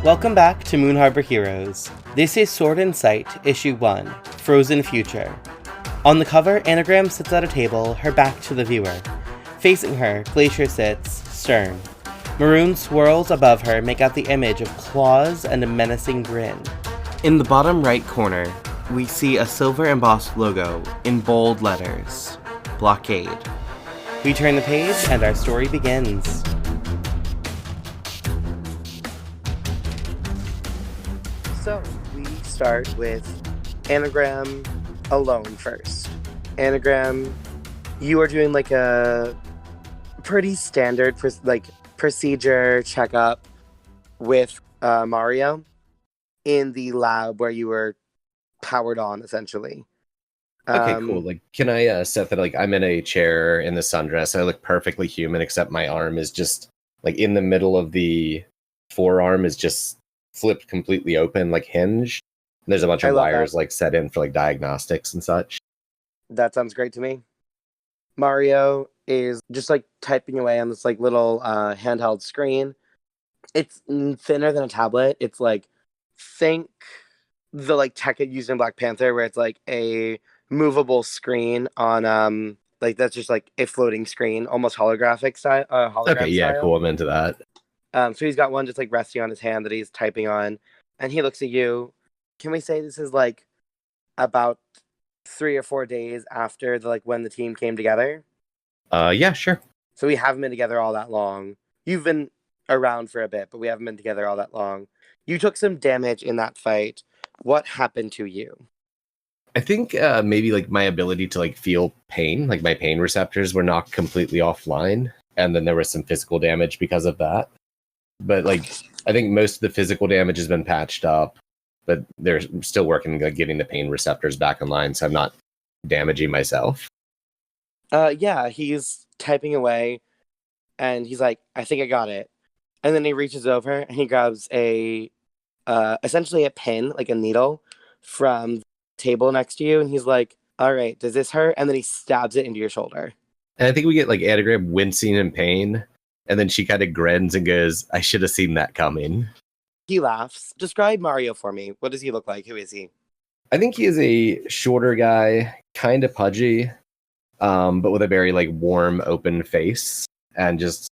Welcome back to Moon Harbor Heroes. This is Sword in Sight, Issue 1, Frozen Future. On the cover, Anagram sits at a table, her back to the viewer. Facing her, Glacier sits, stern. Maroon swirls above her make out the image of claws and a menacing grin. In the bottom right corner, we see a silver embossed logo in bold letters, Blockade. We turn the page and our story begins. So, we start with Anagram alone first. Anagram, you are doing like a pretty standard procedure checkup with Mario in the lab where you were powered on, essentially. Okay, cool. Like, can I set that, like, I'm in a chair in the sundress. I look perfectly human, except my arm is just, like, in the middle of the forearm is just flipped completely open, like hinged. And there's a bunch of wires, like, set in for, like, diagnostics and such. That sounds great to me. Mario is just, like, typing away on this, like, little handheld screen. It's thinner than a tablet. It's, like, think the, like, tech it used in Black Panther, where it's, like, a movable screen on, like, that's just, like, a floating screen, almost holographic style. Okay, yeah, style. cool. I'm into that. So he's got one just, like, resting on his hand that he's typing on, and he looks at you. Can we say this is, like, about 3 or 4 days after when the team came together? Yeah, sure. So we haven't been together all that long. You've been around for a bit, but we haven't been together all that long. You took some damage in that fight. What happened to you? I think maybe, like, my ability to, like, feel pain, like, my pain receptors were knocked completely offline, and then there was some physical damage because of that. But, like, I think most of the physical damage has been patched up, but they're still working, like, getting the pain receptors back online, so I'm not damaging myself. Yeah, he's typing away, and he's like, I think I got it. And then he reaches over, and he grabs essentially a pin, like a needle, from the table next to you, and he's like, all right, does this hurt? And then he stabs it into your shoulder. And I think we get, like, Anagram wincing in pain, and then she kind of grins and goes, I should have seen that coming. He laughs. Describe Mario for me. What does he look like? Who is he? I think he is a shorter guy, kind of pudgy, but with a very, like, warm, open face, and just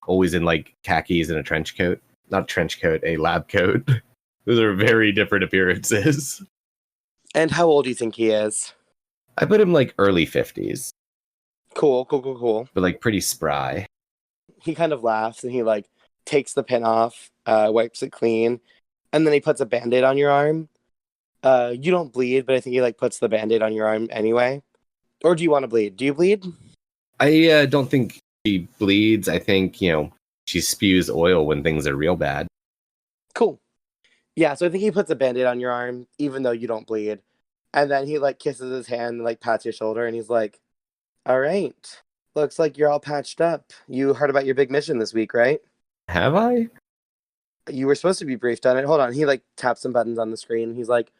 always in, like, khakis and a trench coat. Not a trench coat, a lab coat. Those are very different appearances. And how old do you think he is? I put him, like, early 50s. Cool. But, like, pretty spry. He kind of laughs, and he, like, takes the pin off, wipes it clean, and then he puts a Band-Aid on your arm. You don't bleed, but I think he, like, puts the Band-Aid on your arm anyway. Or do you want to bleed? Do you bleed? I don't think she bleeds. I think, she spews oil when things are real bad. Cool. Yeah, so I think he puts a Band-Aid on your arm, even though you don't bleed. And then he, like, kisses his hand and, like, pats your shoulder, and he's like, all right. Looks like you're all patched up. You heard about your big mission this week, right? Have I? You were supposed to be briefed on it. Hold on. He, like, taps some buttons on the screen. He's like,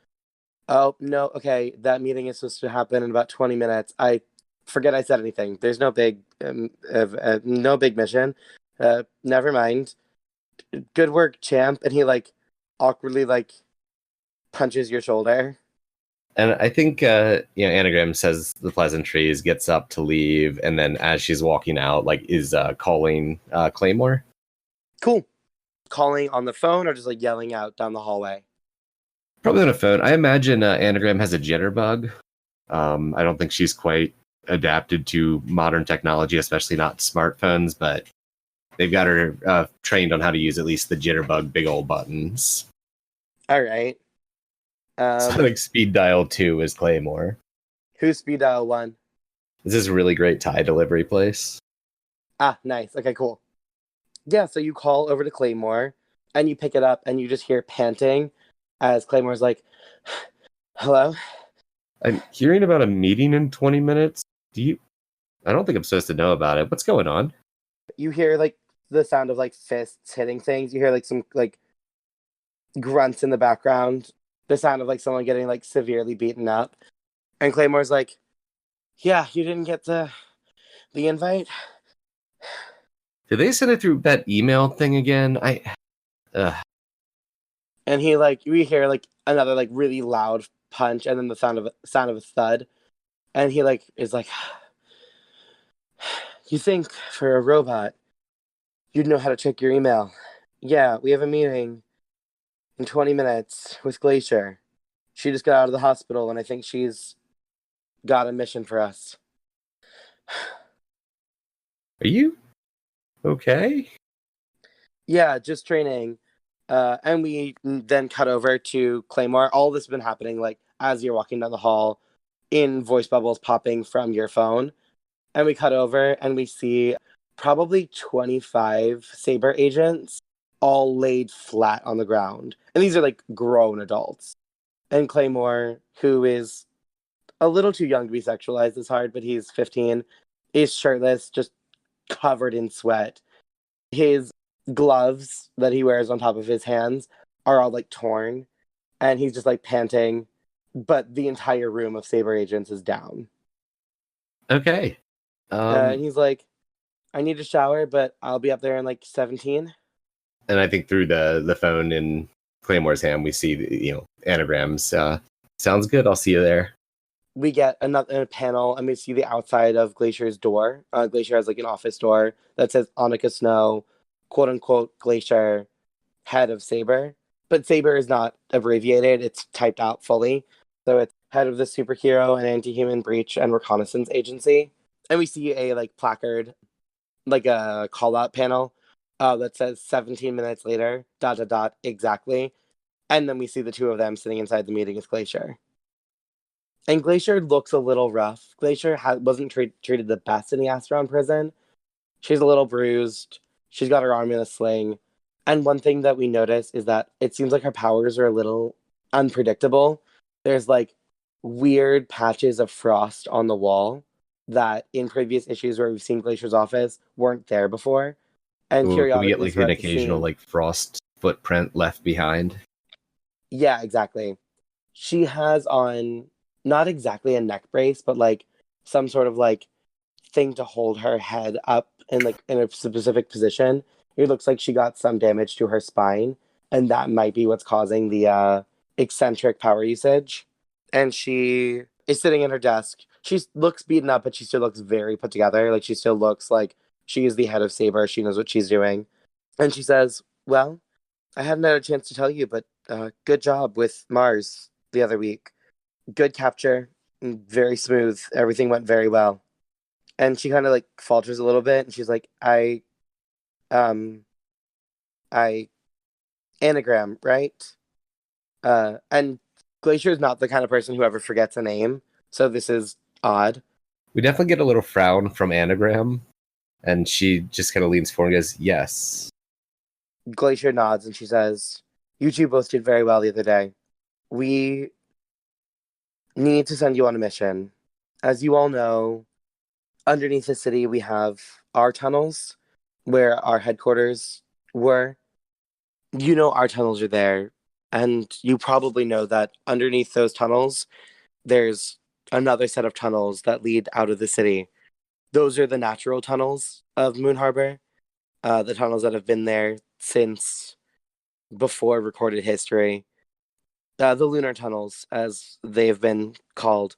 oh, no, okay. That meeting is supposed to happen in about 20 minutes. I forget I said anything. There's no big mission. Never mind. Good work, champ. And he, like, awkwardly, like, punches your shoulder. And I think, Anagram says the pleasantries, gets up to leave, and then as she's walking out, like, is calling Claymore. Cool. Calling on the phone or just, like, yelling out down the hallway? Probably on a phone. I imagine Anagram has a jitterbug. I don't think she's quite adapted to modern technology, especially not smartphones, but they've got her trained on how to use at least the jitterbug big old buttons. All right. So, like, speed dial 2 is Claymore. Who's speed dial 1? This is a really great tie delivery place. Ah, nice. Okay, cool. Yeah, so you call over to Claymore, and you pick it up, and you just hear panting as Claymore's like, hello? I'm hearing about a meeting in 20 minutes. I don't think I'm supposed to know about it. What's going on? You hear, like, the sound of, like, fists hitting things. You hear, like, some, like, grunts in the background. The sound of, like, someone getting, like, severely beaten up. And Claymore's like, yeah, you didn't get the invite? Did they send it through that email thing again? And he like we hear like another like really loud punch and then the sound of a thud. And he like is like, you think for a robot you'd know how to check your email. Yeah, we have a meeting in 20 minutes with Glacier. She just got out of the hospital and I think she's got a mission for us. Are you okay? Yeah, just training. And we then cut over to Claymore. All this has been happening like as you're walking down the hall in voice bubbles popping from your phone. And we cut over and we see probably 25 Saber agents all laid flat on the ground. And these are like grown adults. And Claymore, who is a little too young to be sexualized this hard, but he's 15, is shirtless, just covered in sweat. His gloves that he wears on top of his hands are all like torn, and he's just like panting, but the entire room of Saber agents is down. Okay. And he's like, I need a shower, but I'll be up there in like 17. And I think through the phone in Claymore's hand, we see anagrams. Sounds good. I'll see you there. We get a panel and we see the outside of Glacier's door. Glacier has like an office door that says Annika Snow, quote unquote, Glacier, head of Saber. But Saber is not abbreviated, it's typed out fully. So it's head of the superhero and anti-human breach and reconnaissance agency. And we see a like placard, like a call out panel that says 17 minutes later, dot, dot, dot, exactly. And then we see the two of them sitting inside the meeting with Glacier. And Glacier looks a little rough. Glacier wasn't treated the best in the Asteron prison. She's a little bruised. She's got her arm in a sling. And one thing that we notice is that it seems like her powers are a little unpredictable. There's like weird patches of frost on the wall that in previous issues where we've seen Glacier's office weren't there before. And Ooh, can we get periodically like an throughout the occasional scene, like frost footprint left behind? yeah, exactly. She has on not exactly a neck brace, but like some sort of like thing to hold her head up in like in a specific position. It looks like she got some damage to her spine, and that might be what's causing the eccentric power usage. And she is sitting at her desk. She looks beaten up, but she still looks very put together. Like she still looks like she is the head of Saber. She knows what she's doing. And she says, "Well, I hadn't had a chance to tell you, but good job with Mars the other week. Good capture, very smooth. Everything went very well." And she kind of like falters a little bit, and she's like, um, I anagram, right?" And Glacier is not the kind of person who ever forgets a name, so this is odd. We definitely get a little frown from Anagram, and she just kind of leans forward and goes, "Yes." Glacier nods, and she says, "You two both did very well the other day. We need to send you on a mission. As you all know, underneath the city, we have our tunnels where our headquarters were. You know, our tunnels are there. And you probably know that underneath those tunnels, there's another set of tunnels that lead out of the city. Those are the natural tunnels of Moon Harbor, the tunnels that have been there since before recorded history. The lunar tunnels, as they've been called.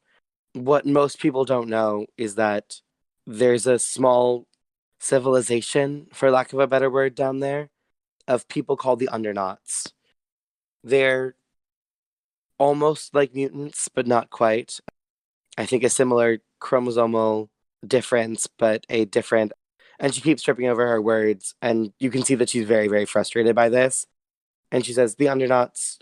What most people don't know is that there's a small civilization, for lack of a better word, down there of people called the Undernauts. They're almost like mutants, but not quite. I think a similar chromosomal difference, but a different. And she keeps tripping over her words, and you can see that she's very, very frustrated by this. And she says, the Undernauts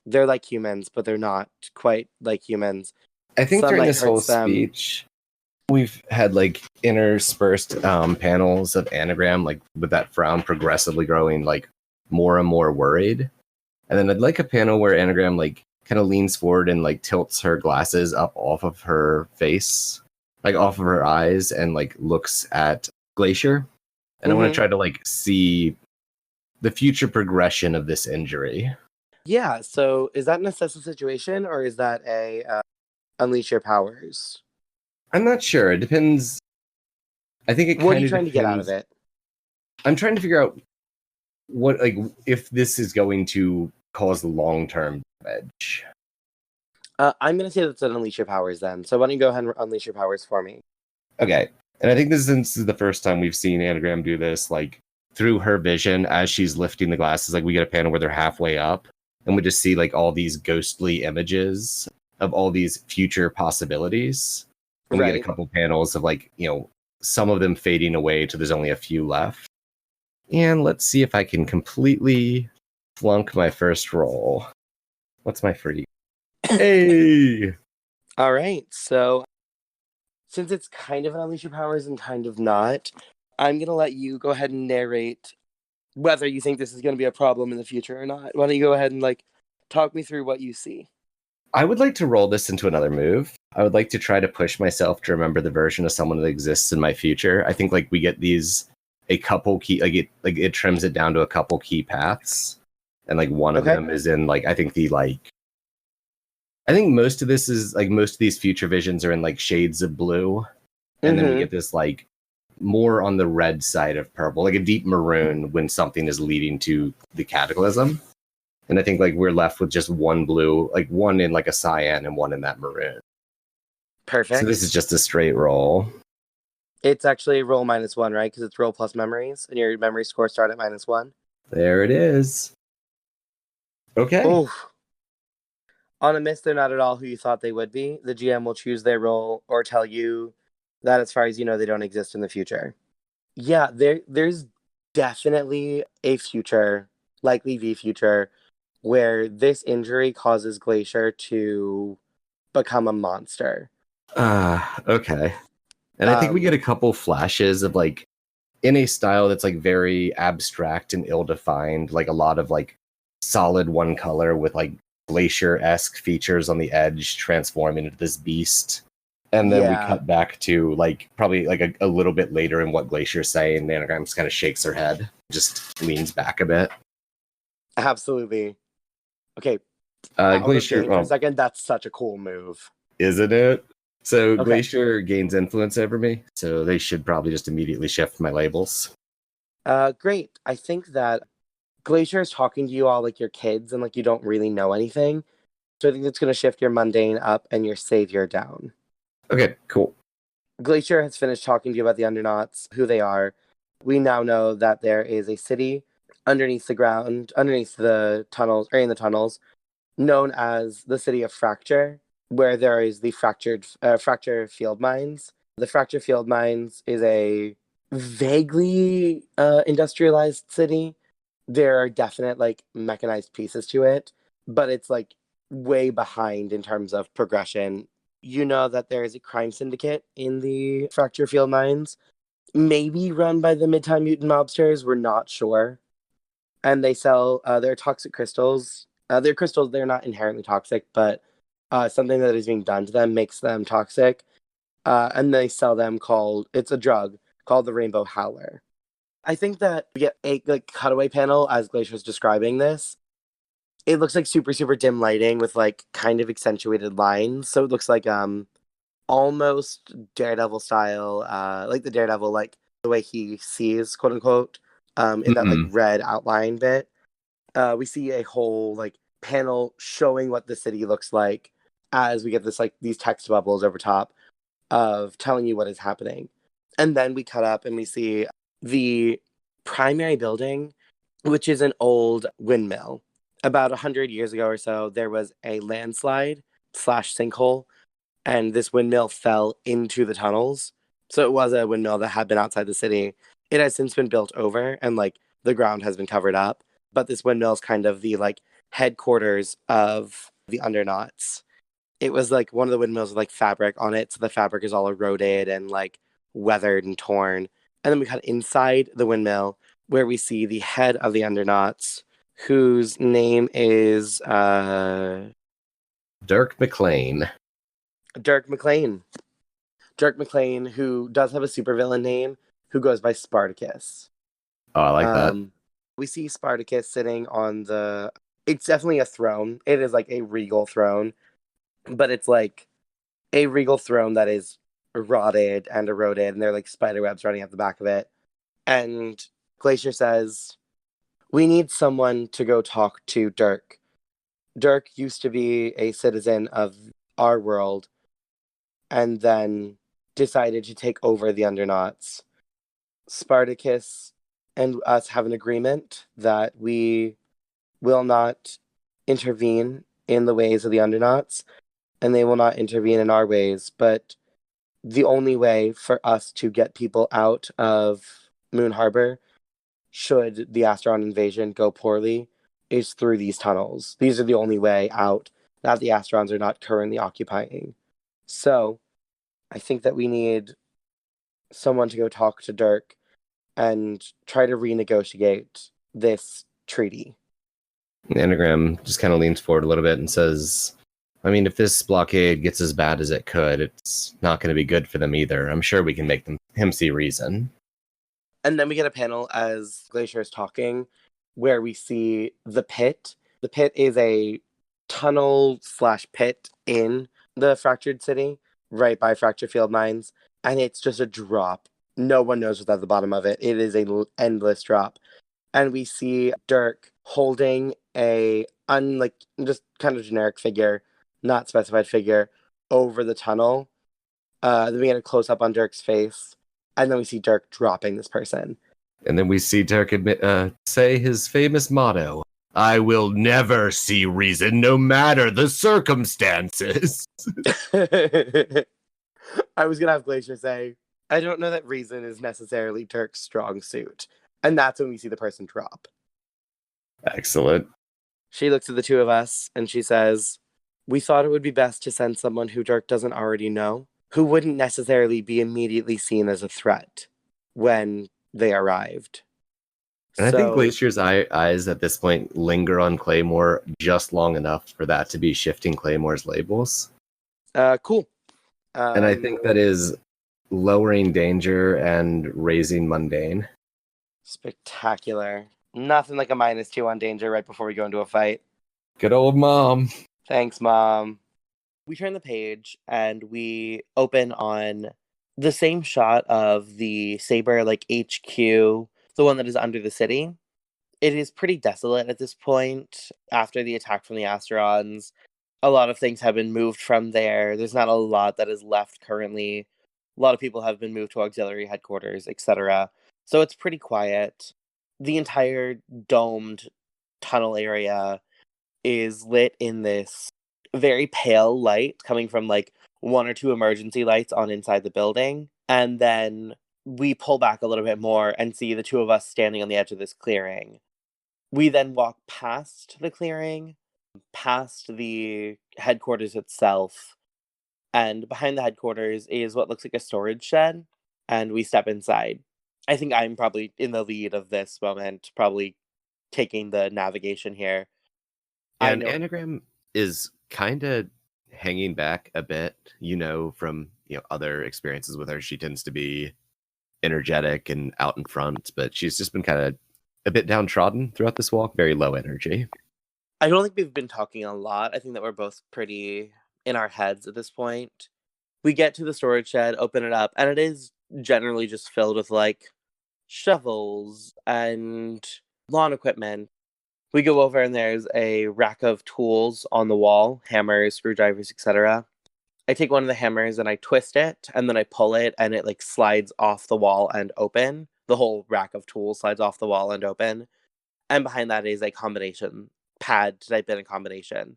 they're like humans, but they're not quite like humans. I think during Sunlight this whole hurts them. speech, we've had like interspersed panels of Anagram, like with that frown progressively growing like more and more worried. And then I'd like a panel where Anagram like kind of leans forward and like tilts her glasses up off of her face, like off of her eyes, and like looks at Glacier. And I want to try to like see the future progression of this injury. Yeah, so is that an assessment situation or is that a unleash your powers? I'm not sure. It depends. I think it What are kind you of trying to get out of depends. it? I'm trying to figure out what, like, if this is going to cause long-term damage. I'm going to say that's an unleash your powers then. So why don't you go ahead and unleash your powers for me? Okay. And I think this is the first time we've seen Anagram do this, like through her vision as she's lifting the glasses. Like we get a panel where they're halfway up and we just see like all these ghostly images of all these future possibilities. And we get a couple panels of like, some of them fading away till there's only a few left. And let's see if I can completely flunk my first roll. What's my free? Hey! All right. So since it's kind of an unleash your powers and kind of not, I'm going to let you go ahead and narrate whether you think this is going to be a problem in the future or not. Why don't you go ahead and talk me through what you see? I would like to roll this into another move. I would like to try to push myself to remember the version of someone that exists in my future. I think like we get a couple key, it trims it down to a couple key paths, and like one of them is in like I think most of this is like most of these future visions are in like shades of blue, and then we get this like more on the red side of purple, like a deep maroon when something is leading to the cataclysm. And I think like we're left with just one blue, like one in like a cyan and one in that maroon. Perfect. So this is just a straight roll. It's actually roll -1, right? Because it's roll plus memories, and your memory score start at -1. There it is. Okay. Oh. On a miss, they're not at all who you thought they would be. The GM will choose their role or tell you that as far as you know, they don't exist in the future. Yeah, there's definitely a future, likely the future, where this injury causes Glacier to become a monster. Okay. And I think we get a couple flashes of like in a style that's like very abstract and ill-defined, like a lot of like solid one color with like Glacier-esque features on the edge transforming into this beast. And then we cut back to like probably like a little bit later in what Glacier's saying. Anagram just kind of shakes her head, just leans back a bit. Absolutely. Okay. Glacier for a second, that's such a cool move. Isn't it? So Glacier gains influence over me, so they should probably just immediately shift my labels. Great. I think that Glacier is talking to you all like your kids and like you don't really know anything. So I think it's going to shift your mundane up and your savior down. Okay, cool. Glacier has finished talking to you about the Undernauts, who they are. We now know that there is a city underneath the ground, underneath the tunnels, or in the tunnels, known as the City of Fracture, where there is the Fracture Field Mines. The Fracture Field Mines is a vaguely industrialized city. There are definite mechanized pieces to it, but it's way behind in terms of progression. You know that there is a crime syndicate in the Fracture Field Mines, maybe run by the Midtime Mutant Mobsters, we're not sure. And they sell their toxic crystals. They're crystals, they're not inherently toxic, but something that is being done to them makes them toxic. And they sell them it's a drug called the Rainbow Howler. I think that we get a cutaway panel as Glacier's describing this. It looks like super, super dim lighting with kind of accentuated lines. So it looks like almost Daredevil style, like the Daredevil, the way he sees, quote unquote, in that red outline bit. We see a whole panel showing what the city looks like as we get this these text bubbles over top of telling you what is happening. And then we cut up and we see the primary building, which is an old windmill. About 100 years ago or so, there was a landslide / sinkhole, and this windmill fell into the tunnels. So it was a windmill that had been outside the city. It has since been built over, and the ground has been covered up. But this windmill is kind of the headquarters of the Undernauts. It was one of the windmills with fabric on it, so the fabric is all eroded and weathered and torn. And then we cut inside the windmill where we see the head of the Undernauts, whose name is Dirk McLean. Dirk McLean. Dirk McLean, who does have a supervillain name, who goes by Spartacus. Oh, I like that. We see Spartacus sitting on it's definitely a throne. It is a regal throne, but it's a regal throne that is rotted and eroded, and there are spider webs running out the back of it. And Glacier says, "We need someone to go talk to Dirk Dirk used to be a citizen of our world and then decided to take over the Undernauts. Spartacus and us have an agreement that we will not intervene in the ways of the Undernauts, and they will not intervene in our ways. But the only way for us to get people out of Moon Harbor, should the Asteron invasion go poorly, is through these tunnels. These are the only way out that the Asterons are not currently occupying. So, I think that we need someone to go talk to Dirk and try to renegotiate this treaty. Anagram just kind of leans forward a little bit and says, I mean, if this blockade gets as bad as it could, it's not going to be good for them either. I'm sure we can make him see reason. And then we get a panel as Glacier is talking where we see the pit. The pit is a tunnel slash pit in the fractured city, right by fracture field mines. And it's just a drop. No one knows what's at the bottom of it. It is an endless drop. And we see Dirk holding a just kind of generic figure, not specified figure, over the tunnel. Then we get a close up on Dirk's face, and then we see Dirk dropping this person. And then we see Dirk say his famous motto, I will never see reason no matter the circumstances. I was going to have Glacier say, I don't know that reason is necessarily Dirk's strong suit. And that's when we see the person drop. Excellent. She looks at the two of us and she says, we thought it would be best to send someone who Dirk doesn't already know, who wouldn't necessarily be immediately seen as a threat when they arrived. And I think Glacier's eyes at this point linger on Claymore just long enough for that to be shifting Claymore's labels. Cool. And I think that is lowering danger and raising mundane. Spectacular. Nothing like a -2 on danger right before we go into a fight. Good old mom. Thanks, Mom. We turn the page and we open on the same shot of the Saber HQ, the one that is under the city. It is pretty desolate at this point. After the attack from the Asterons, a lot of things have been moved from there. There's not a lot that is left currently. A lot of people have been moved to auxiliary headquarters, etc. So it's pretty quiet. The entire domed tunnel area is lit in this very pale light coming from one or two emergency lights on inside the building. And then we pull back a little bit more and see the two of us standing on the edge of this clearing. We then walk past the clearing, past the headquarters itself, and behind the headquarters is what looks like a storage shed, and we step inside. I think I'm probably in the lead of this moment, probably taking the navigation here. And Anagram is kind of hanging back a bit, from other experiences with her. She tends to be energetic and out in front, but she's just been kind of a bit downtrodden throughout this walk, very low energy. I don't think we've been talking a lot. I think that we're both pretty in our heads at this point. We get to the storage shed, open it up, and it is generally just filled with shovels and lawn equipment. We go over and there's a rack of tools on the wall, hammers, screwdrivers, etc. I take one of the hammers and I twist it, and then I pull it, and it slides off the wall and open. The whole rack of tools slides off the wall and open. And behind that is a combination pad to type in a combination.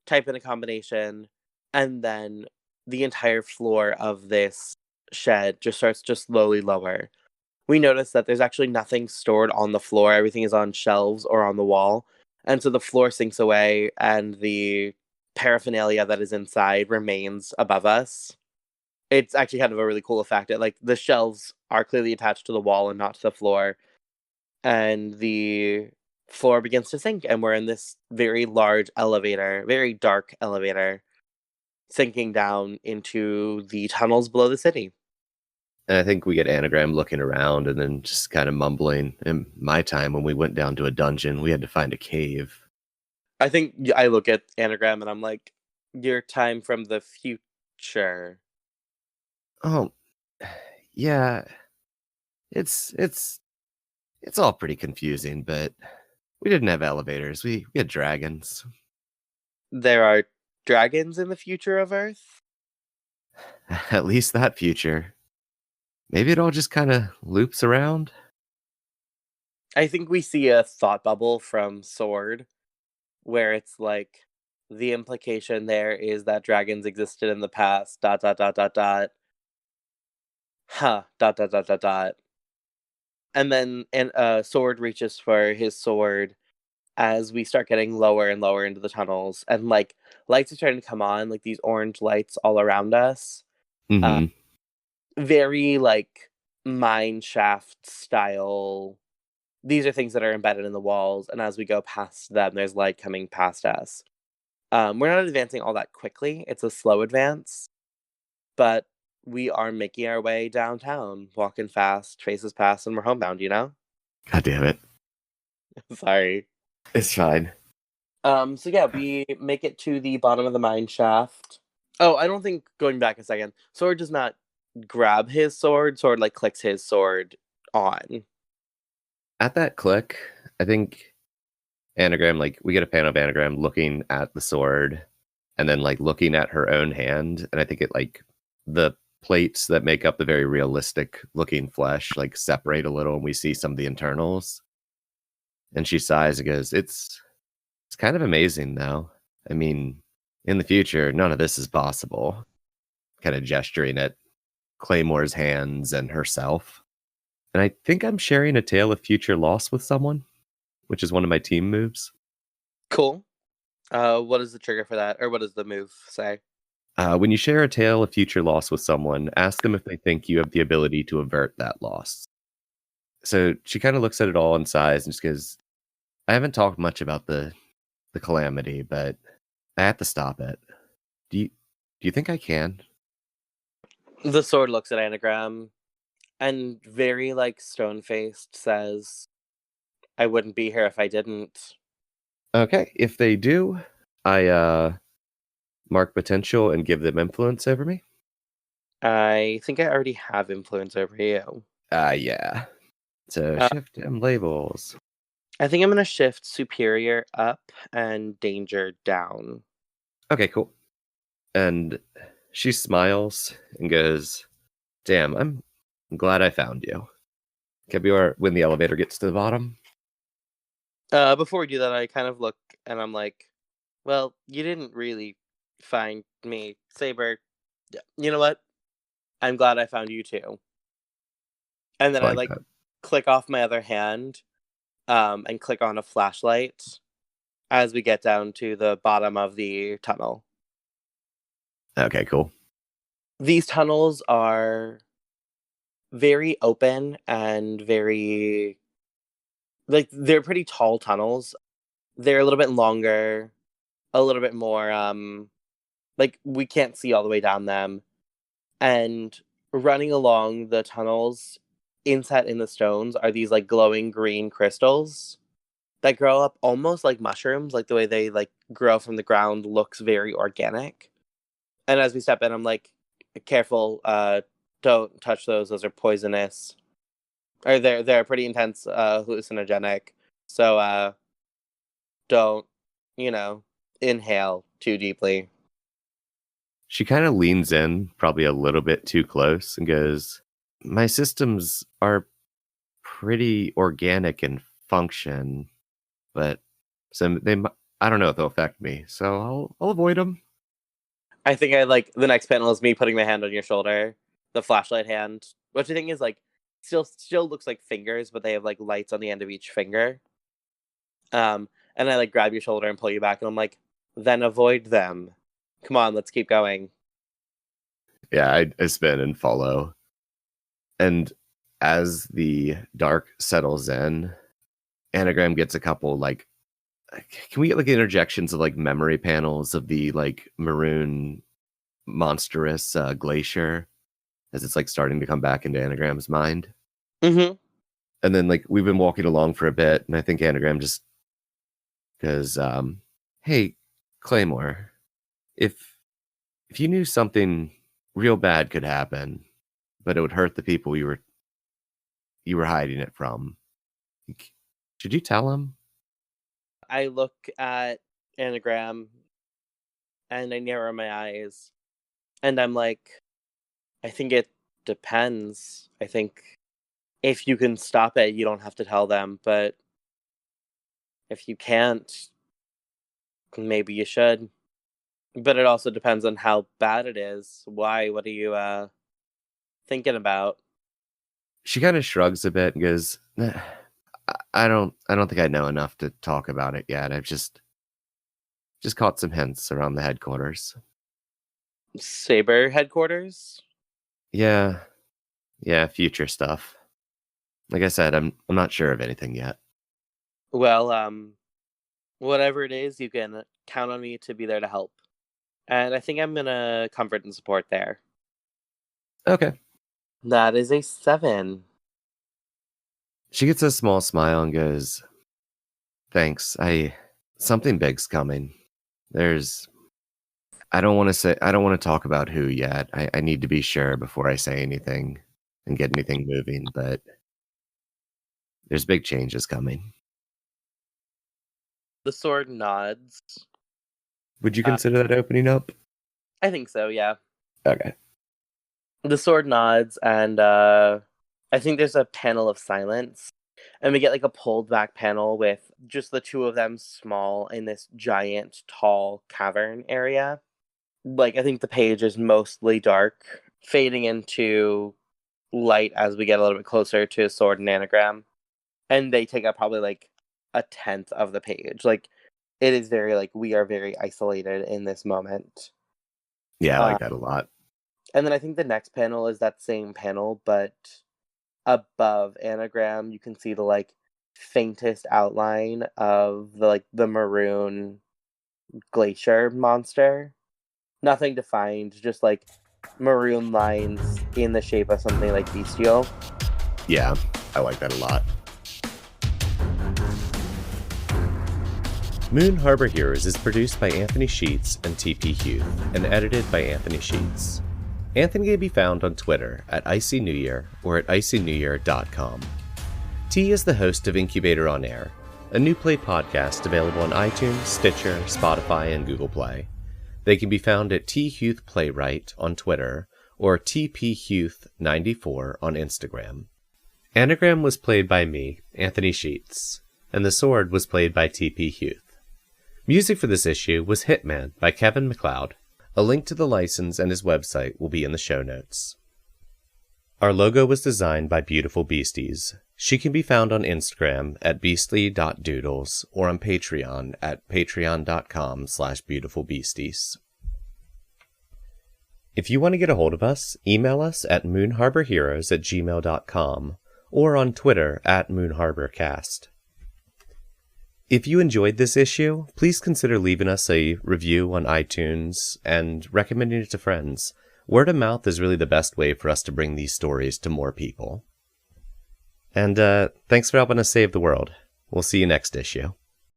Type in a combination, and then the entire floor of this shed just starts to slowly lower. We notice that there's actually nothing stored on the floor. Everything is on shelves or on the wall. And so the floor sinks away and the paraphernalia that is inside remains above us. It's actually kind of a really cool effect. The shelves are clearly attached to the wall and not to the floor. And the floor begins to sink, and we're in this very large elevator, very dark elevator, sinking down into the tunnels below the city. And I think we get Anagram looking around and then just kind of mumbling. In my time, when we went down to a dungeon, we had to find a cave. I think I look at Anagram and I'm like, your time from the future. Oh, yeah. It's all pretty confusing, but we didn't have elevators. We had dragons. there are dragons in the future of Earth? At least that future. Maybe it all just kind of loops around. I think we see a thought bubble from Sword where it's like the implication there is that dragons existed in the past, dot dot dot dot dot. Huh, dot dot dot dot dot. And then Sword reaches for his sword as we start getting lower and lower into the tunnels, and like lights are starting to come on, like these orange lights all around us. Uh, Mm-hmm. very like mine shaft style. These are things that are embedded in the walls, and as we go past them, there's light coming past us. We're not advancing all that quickly. It's a slow advance, but we are making our way downtown, walking fast, faces past, and we're homebound, you know? God damn it. Sorry. It's fine. So yeah, we make it to the bottom of the mine shaft. Oh, I don't think, going back a second, Sword does not grab his sword. Sword like clicks his sword on. At that click, I think Anagram, like, we get a pan of Anagram looking at the sword and then, like, looking at her own hand. And I think it, like, the plates that make up the very realistic looking flesh, like, separate a little and we see some of the internals. And she sighs and goes, It's kind of amazing, though. I mean, in the future, none of this is possible. Kind of gesturing at Claymore's hands and herself. And I think I'm sharing a tale of future loss with someone, which is one of my team moves. Cool. What is the trigger for that, or what does the move say? When you share a tale of future loss with someone, ask them if they think you have the ability to avert that loss. So she kind of looks at it all and sighs and just goes, I haven't talked much about the calamity, but I have to stop it. Do you think I can? The sword looks at Anagram and very like stone faced says, I wouldn't be here if I didn't. Okay, if they do, I mark potential and give them influence over me. I think I already have influence over you. Yeah. So Uh, shift and labels. I think I'm gonna shift superior up and danger down. Okay, cool. And she smiles and goes, Damn, I'm glad I found you. Can we when the elevator gets to the bottom? Before we do that, I kind of look and I'm like, well, you didn't really find me, Saber. You know what? I'm glad I found you too. And then I I like like that. click off my other hand, and click on a flashlight as we get down to the bottom of the tunnel. Okay, cool. These tunnels are very open and very like they're pretty tall tunnels. They're a little bit longer, a little bit more like we can't see all the way down them. And running along the tunnels, inset in the stones are these like glowing green crystals that grow up almost like mushrooms, like the way they like grow from the ground looks very organic. And as we step in, I'm like, careful, don't touch those are poisonous. Or they're pretty intense hallucinogenic. So don't, you know, inhale too deeply. She kind of leans in, probably a little bit too close, and goes, My systems are pretty organic in function, but I don't know if they'll affect me, so I'll avoid them. I think I like the next panel is me putting my hand on your shoulder, the flashlight hand, which I think is like still looks like fingers, but they have like lights on the end of each finger. And I like grab your shoulder and pull you back, and I'm like, then avoid them. Come on, let's keep going. Yeah, I spin and follow. And as the dark settles in, Anagram gets a couple like can we get like interjections of like memory panels of the like maroon monstrous glacier as it's like starting to come back into Anagram's mind? Mm-hmm. And then like we've been walking along for a bit, and I think Anagram just goes, hey, Claymore, if you knew something real bad could happen, but it would hurt the people you were hiding it from, should you tell him? I look at Anagram And I narrow my eyes. And I'm like, I think it depends. I think if you can stop it, you don't have to tell them. But if you can't, maybe you should. But it also depends on how bad it is. Why? What are you thinking about? She kind of shrugs a bit and goes, I don't think I know enough to talk about it yet. I've just caught some hints around the headquarters. Saber headquarters? Yeah, future stuff. Like I said, I'm not sure of anything yet. Well, whatever it is, you can count on me to be there to help. And I think I'm gonna comfort and support there. Okay. That is a 7. She gets a small smile and goes, thanks. Something big's coming. I don't want to talk about who yet. I need to be sure before I say anything and get anything moving, but there's big changes coming. The sword nods. Would you consider that opening up? I think so, yeah. Okay. The sword nods, and I think there's a panel of silence. And we get like a pulled back panel with just the two of them small in this giant, tall cavern area. Like, I think the page is mostly dark, fading into light as we get a little bit closer to sword and anagram. And they take up probably like a 10th of the page. Like, it is very like we are very isolated in this moment. Yeah, I like that a lot. And then I think the next panel is that same panel, but above anagram, you can see the like faintest outline of the maroon glacier monster. Nothing defined, just like maroon lines in the shape of something like bestial. Yeah, I like that a lot. Moon Harbor Heroes is produced by Anthony Sheets and TP Huth and edited by Anthony Sheets. Anthony can be found on Twitter at Icy New Year or at icynewyear.com. T is the host of Incubator on Air, a new play podcast available on iTunes, Stitcher, Spotify, and Google Play. They can be found at T Huth Playwright on Twitter or TPHuth94 on Instagram. Anagram was played by me, Anthony Sheets, and the sword was played by TP Huth. Music for this issue was Hitman by Kevin MacLeod. A link to the license and his website will be in the show notes. Our logo was designed by Beautiful Beasties. She can be found on Instagram at beastly.doodles or on Patreon at patreon.com/beautifulbeasties. If you want to get a hold of us, email us at moonharborheroes@gmail.com or on Twitter at moonharborcast. If you enjoyed this issue, please consider leaving us a review on iTunes and recommending it to friends. Word of mouth is really the best way for us to bring these stories to more people. And thanks for helping us save the world. We'll see you next issue.